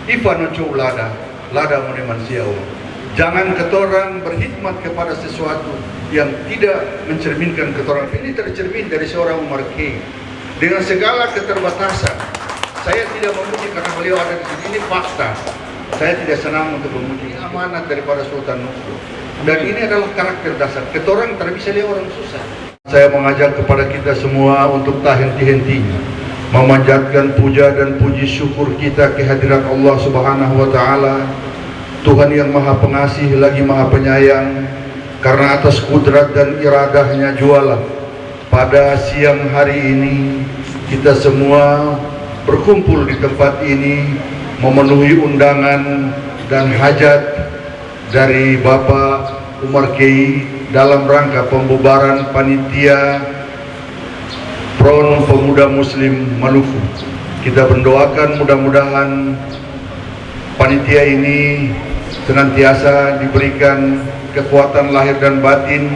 Ivan Oco lada moneman siau. Jangan ketorang berkhidmat kepada sesuatu yang tidak mencerminkan ketorang. Ini tercermin dari seorang Umar Key. Dengan segala keterbatasan, saya tidak memuji karena beliau ada di sini. Ini fakta. Saya tidak senang untuk memuji. Ini amanat daripada Sultan Nuku. Dan ini adalah karakter dasar. Ketorang tak bisa lihat orang susah. Saya mengajak kepada kita semua untuk tak henti-hentinya memanjatkan puja dan puji syukur kita kehadirat Allah Subhanahu wa Ta'ala, Tuhan yang Maha Pengasih lagi Maha Penyayang, karena atas kudrat dan iradahnya jualah pada siang hari ini kita semua berkumpul di tempat ini memenuhi undangan dan hajat dari Bapak Umar Key dalam rangka pembubaran panitia Front Pemuda Muslim Maluku. Kita mendoakan mudah-mudahan panitia ini senantiasa diberikan kekuatan lahir dan batin,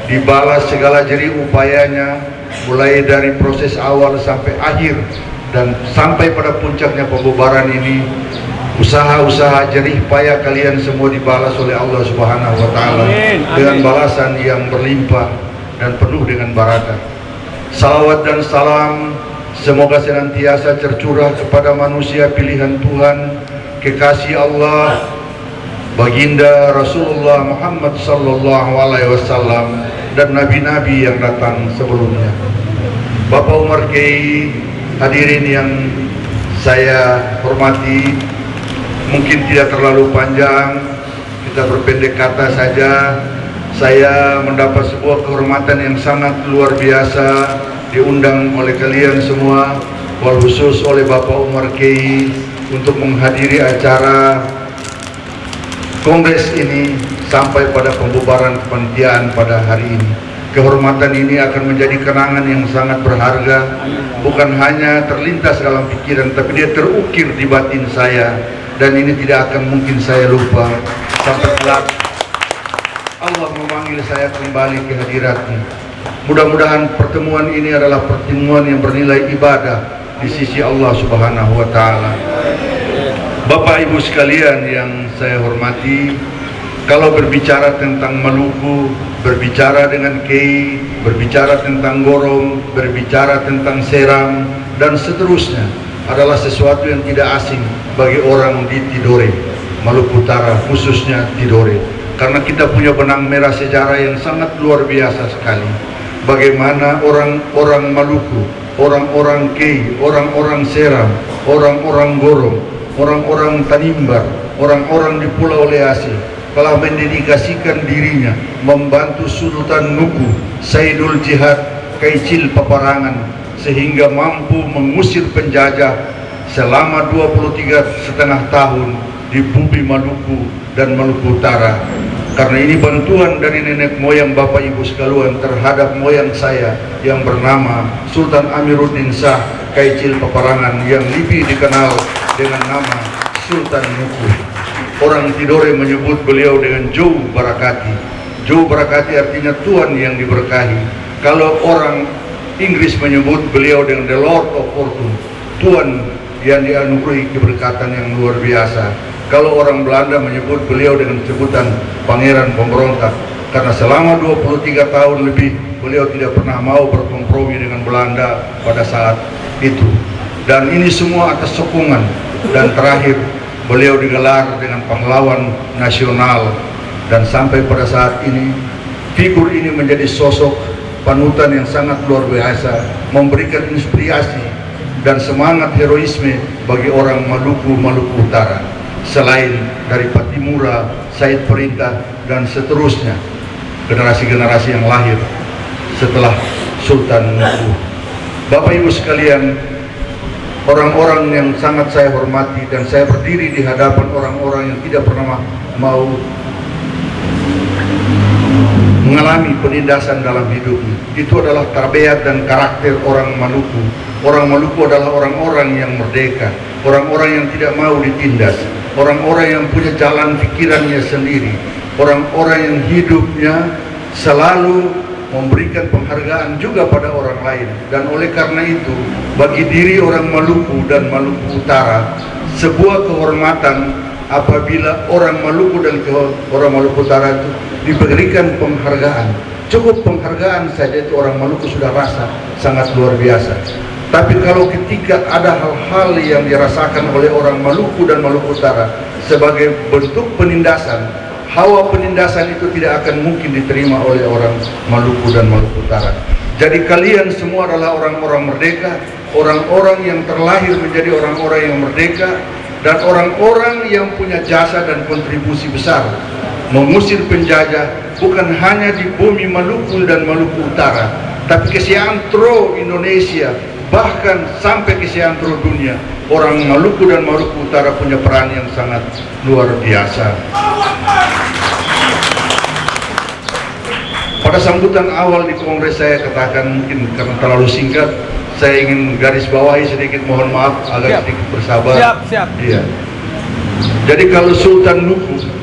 dibalas segala jerih upayanya mulai dari proses awal sampai akhir dan sampai pada puncaknya pembubaran ini. Usaha-usaha jerih payah kalian semua dibalas oleh Allah Subhanahu wa Ta'ala dengan balasan yang berlimpah dan penuh dengan barakah. Salawat dan salam semoga senantiasa tercurah kepada manusia pilihan Tuhan, kekasih Allah, baginda Rasulullah Muhammad sallallahu alaihi wasallam dan nabi-nabi yang datang sebelumnya. Bapak Umar Key, hadirin yang saya hormati, mungkin tidak terlalu panjang, kita berpendek kata saja. Saya mendapat sebuah kehormatan yang sangat luar biasa diundang oleh kalian semua, wal khusus oleh Bapak Umar Key untuk menghadiri acara kongres ini sampai pada pembubaran kepanitiaan pada hari ini. Kehormatan ini akan menjadi kenangan yang sangat berharga, bukan hanya terlintas dalam pikiran, tapi dia terukir di batin saya, dan ini tidak akan mungkin saya lupa sampai kelak Allah memanggil saya kembali ke hadiratnya. Mudah-mudahan pertemuan ini adalah pertemuan yang bernilai ibadah di sisi Allah Subhanahu wa Ta'ala. Bapak Ibu sekalian yang saya hormati, kalau berbicara tentang Maluku, berbicara dengan Key, berbicara tentang Gorom, berbicara tentang Seram, dan seterusnya adalah sesuatu yang tidak asing bagi orang di Tidore, Maluku Utara, khususnya Tidore. Karena kita punya benang merah sejarah yang sangat luar biasa sekali. Bagaimana orang-orang Maluku, orang-orang Key, orang-orang Seram, orang-orang Gorom, orang-orang Tanimbar, orang-orang di Pulau Leasi telah mendedikasikan dirinya membantu Sultan Nuku, Saidul Jihad, Kaicil Paparangan, sehingga mampu mengusir penjajah selama 23,5 tahun di bumi Maluku dan Maluku Utara. Karena ini bantuan dari nenek moyang Bapak Ibu sekalian terhadap moyang saya yang bernama Sultan Amiruddin Shah Kaicil Paparangan, yang lebih dikenal dengan nama Sultan Nuku. Orang Tidore menyebut beliau dengan Jou Barakati. Jou Barakati artinya Tuhan yang diberkahi. Kalau orang Inggris menyebut beliau dengan The Lord of Fortune, Tuhan yang dianugerahi keberkatan yang luar biasa. Kalau orang Belanda menyebut beliau dengan sebutan Pangeran Pemberontak, karena selama 23 tahun lebih beliau tidak pernah mau berkompromi dengan Belanda pada saat itu. Dan ini semua atas sokongan, dan terakhir beliau digelar dengan pahlawan nasional. Dan sampai pada saat ini figur ini menjadi sosok panutan yang sangat luar biasa, memberikan inspirasi dan semangat heroisme bagi orang Maluku Utara. Selain dari Patimura, Said Perintah, dan seterusnya, generasi-generasi yang lahir setelah Sultan Nuku. Bapak Ibu sekalian, orang-orang yang sangat saya hormati, dan saya berdiri di hadapan orang-orang yang tidak pernah mau mengalami penindasan dalam hidupnya. Itu adalah tabiat dan karakter orang Maluku. Orang Maluku adalah orang-orang yang merdeka, orang-orang yang tidak mau ditindas, orang-orang yang punya jalan pikirannya sendiri, orang-orang yang hidupnya selalu memberikan penghargaan juga pada orang lain. Dan oleh karena itu, bagi diri orang Maluku dan Maluku Utara, sebuah kehormatan apabila orang Maluku dan orang Maluku Utara itu diberikan penghargaan. Cukup penghargaan saja itu orang Maluku sudah rasa sangat luar biasa. Tapi kalau ketika ada hal-hal yang dirasakan oleh orang Maluku dan Maluku Utara sebagai bentuk penindasan, hawa penindasan itu tidak akan mungkin diterima oleh orang Maluku dan Maluku Utara. Jadi kalian semua adalah orang-orang merdeka, orang-orang yang terlahir menjadi orang-orang yang merdeka, dan orang-orang yang punya jasa dan kontribusi besar mengusir penjajah bukan hanya di bumi Maluku dan Maluku Utara, tapi ke seantero Indonesia, bahkan sampai ke seantero dunia. Orang Maluku dan Maluku Utara punya peran yang sangat luar biasa. Pada sambutan awal di Kongres saya katakan, mungkin karena terlalu singkat, saya ingin garis bawahi sedikit, mohon maaf agak sedikit bersabar. Siap. Iya. Jadi kalau Sultan Nuku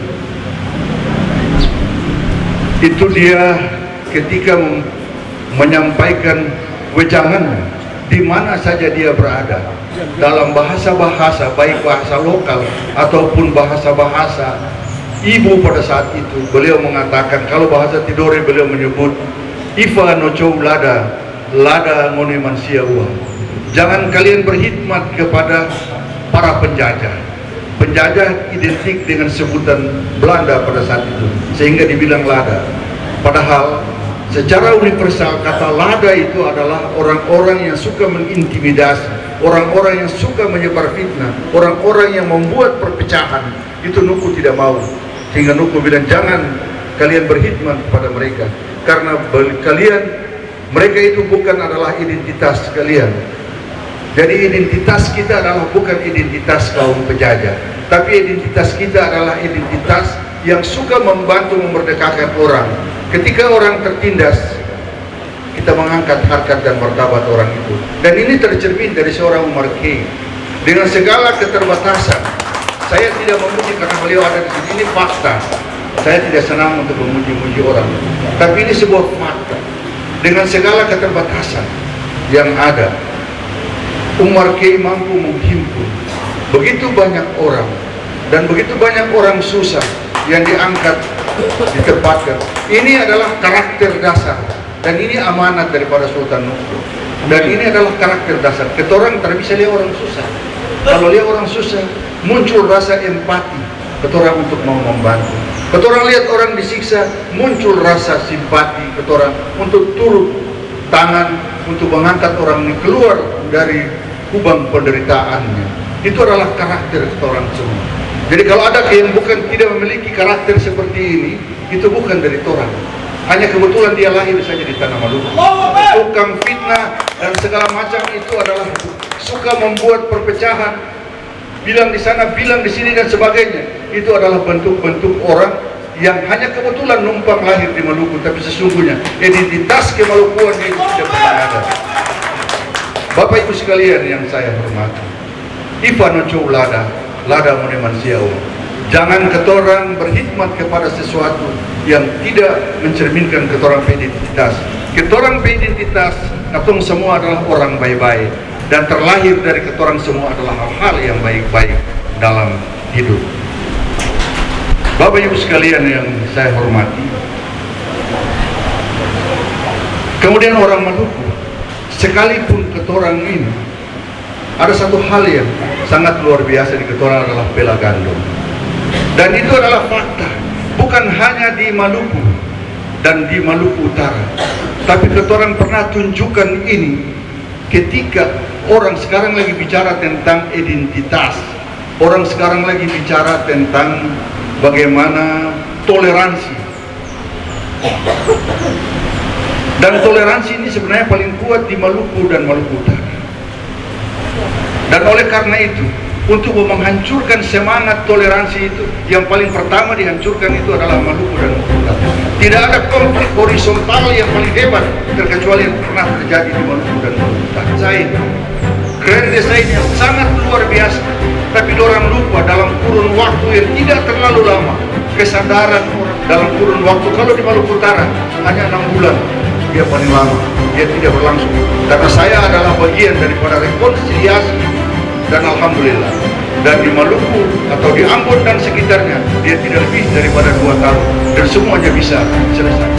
itu dia ketika menyampaikan wejangan di mana saja dia berada, dalam bahasa-bahasa, baik bahasa lokal ataupun bahasa-bahasa ibu pada saat itu, beliau mengatakan, kalau bahasa Tidore beliau menyebut Ifa no Chou Lada, Lada ngone mansia uang. Jangan kalian berkhidmat kepada para penjajah. Penjajah identik dengan sebutan Belanda pada saat itu, sehingga dibilang lada. Padahal secara universal kata lada itu adalah orang-orang yang suka mengintimidasi, orang-orang yang suka menyebar fitnah, orang-orang yang membuat perpecahan. Itu Nuku tidak mau, sehingga Nuku bilang jangan kalian berkhidmat kepada mereka, karena mereka itu bukan adalah identitas kalian. Jadi identitas kita adalah bukan identitas kaum penjajah, tapi identitas kita adalah identitas yang suka membantu memerdekakan orang. Ketika orang tertindas, kita mengangkat harkat dan martabat orang itu. Dan ini tercermin dari seorang Umar Key. Dengan segala keterbatasan, saya tidak memuji karena beliau ada di sini, ini fakta. Saya tidak senang untuk memuji-muji orang, tapi ini sebuah fakta. Dengan segala keterbatasan yang ada, Umar Key mampu menghimpun begitu banyak orang, dan begitu banyak orang susah yang diangkat, ditempatkan. Ini adalah karakter dasar, dan ini amanat daripada Sultan Nuku. Dan ini adalah karakter dasar. Ketorang tak bisa lihat orang susah. Kalau lihat orang susah, muncul rasa empati ketorang untuk mau membantu. Ketorang lihat orang disiksa, muncul rasa simpati ketorang untuk turut tangan untuk mengangkat orang ini keluar dari kubang penderitaannya. Itu adalah karakter ketorang semua. Jadi kalau ada yang bukan tidak memiliki karakter seperti ini, itu bukan dari torang. Hanya kebetulan dia lahir saja di tanah Maluku. Tukang fitnah dan segala macam itu adalah suka membuat perpecahan, bilang di sana, bilang di sini dan sebagainya. Itu adalah bentuk-bentuk orang yang hanya kebetulan numpang lahir di Maluku, tapi sesungguhnya identitas kemalukuan itu tidak pernah ada. Bapak Ibu sekalian yang saya hormati, Ifa no Chou Lada, Lada ngone mansia uang. Jangan ketorang berkhidmat kepada sesuatu yang tidak mencerminkan ketorang identitas. Ketorang identitas, katong semua adalah orang baik-baik, dan terlahir dari ketorang semua adalah hal-hal yang baik-baik dalam hidup. Bapak Ibu sekalian yang saya hormati, kemudian orang Maluku, sekalipun ketorang ini ada satu hal yang sangat luar biasa di ketorang adalah bela gandum. Dan itu adalah fakta, bukan hanya di Maluku dan di Maluku Utara, tapi ketorang pernah tunjukkan ini ketika orang sekarang lagi bicara tentang identitas, orang sekarang lagi bicara tentang bagaimana toleransi. Dan toleransi ini sebenarnya paling kuat di Maluku dan Maluku Utara. Dan oleh karena itu, untuk menghancurkan semangat toleransi itu, yang paling pertama dihancurkan itu adalah Maluku dan Maluku Utara. Tidak ada konflik horizontal yang paling hebat terkecuali yang pernah terjadi di Maluku dan Maluku Utara. Keren desain yang sangat luar biasa, tapi orang lupa dalam kurun waktu yang tidak terlalu lama, kesadaran orang dalam kurun waktu, kalau di Maluku Utara hanya 6 bulan dia paling lama, dia tidak berlangsung. Karena saya adalah bagian daripada rekonsiliasi, dan alhamdulillah. Dan di Maluku atau di Ambon dan sekitarnya, dia tidak lebih daripada 2 tahun, dan semuanya bisa selesai.